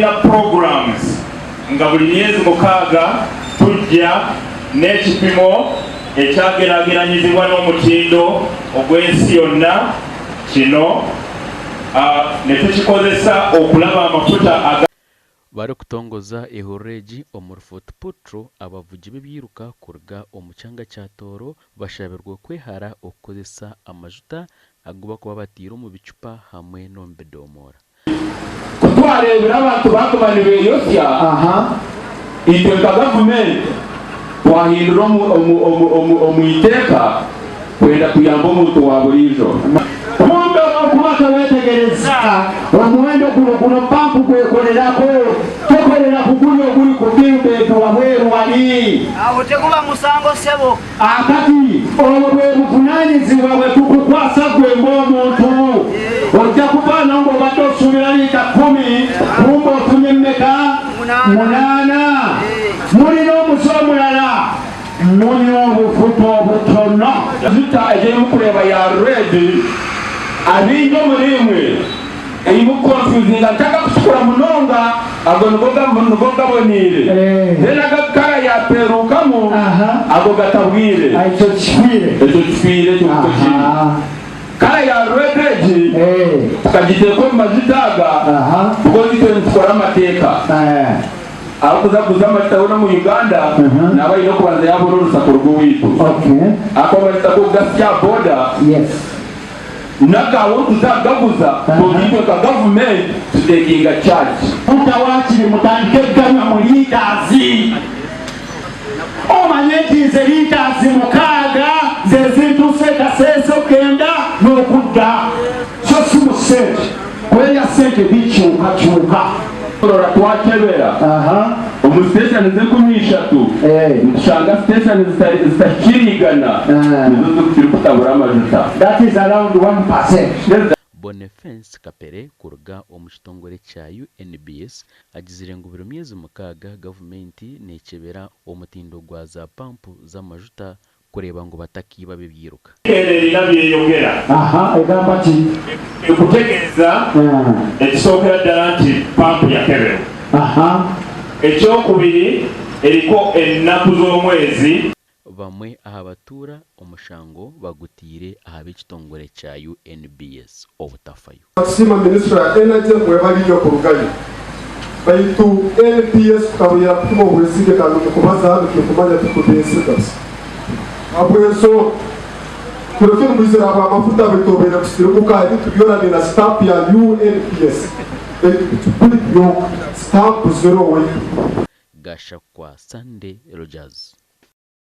tulina programs nga buli myezi 6 tujja n'ekipimo ekyageraageranyizibwa n'omutindo ogw'ensi yonna kino ne tukikozesa okulaba amafuta bari kutongoza ehoreji omurfot putro abavugi b'ebyiruka kuruga omukyanga kya Tooro bashabirwa kwehara okukozesa amajuta aguba kuba batiira mu bicupa hamwe n'omu bidoomora kutwarebera abantu bakubanira eyosya itwe nka gavumenti twahindura omwiteeka kwenda kuyamba omuntu wa buliijo kumbe okubaka wetegereza omuwendo guno pampu gwekolerako tokolera kuguli oguli ku birubeetu wabweru wali awo teguba musango sebo akati obwo bwe buvunaanyizibwa bwe tukukwasa gwe ng'omuntu ojja kufaana ng'obadde osuubira liita 10 kumbe ofunye mmeka 8 mulina omusi omulala mulina obufuta obutono zita egyemukuleba ya redi abingi omulimwe eyimukonfuzinga ntaka kusukula munonga ago nigo gaboniire era gakala yaperukamu ago gatabwire ekyo kifiire kyobuto kiri kala ya redeji tukagiteeka omu majuta aga tukozitwe nitukora amateeka akuzaguza amajuta mu Uganda n'abalina okubanza yabona olusaku rw'owiitu ako amajuta go gasya boda nagawo tuzagaguza tugitwe ka gavumenti tutekinga charge mutawakiri mutandike eganywa mu liitazi omanye nti nze liitazi 6 ze zintuse kaseeso 9 n'okudda so si mu sente kwenya sente bikyukakyuka olora twakebera omu siteshani z'13 nitushanga siteshani zitakirigana nizo zikiri kutabura amajuta. That is around 1%. Boniface Kapere kuruga omu kitongole kya UNBS agizire ngo buri myezi 6 gavumenti nekebera omutindo gwa za pampu z'amajuta kureba ngo batakiba bibyiruka erina byeyongera egamba ki okutegeeza ekisookera ddala nti pampu yakebera ekyokubiri eriko ennaku z'omwezi bamwe aha batuura omushango bagutiire aha b'ekitongole kya UNBS obutafayo Sima Minister ya Energy mwebaliyo kurugayo baitu NPS kukabuyira kutuma obwesige kandi mukubaza hano kumanya tukudesigas abweso kureke mwizera aba amafuta bitobera kusiruka tubyona na stamp ya UNPS yo stamp 0 gasha kwa Sunday Rogers.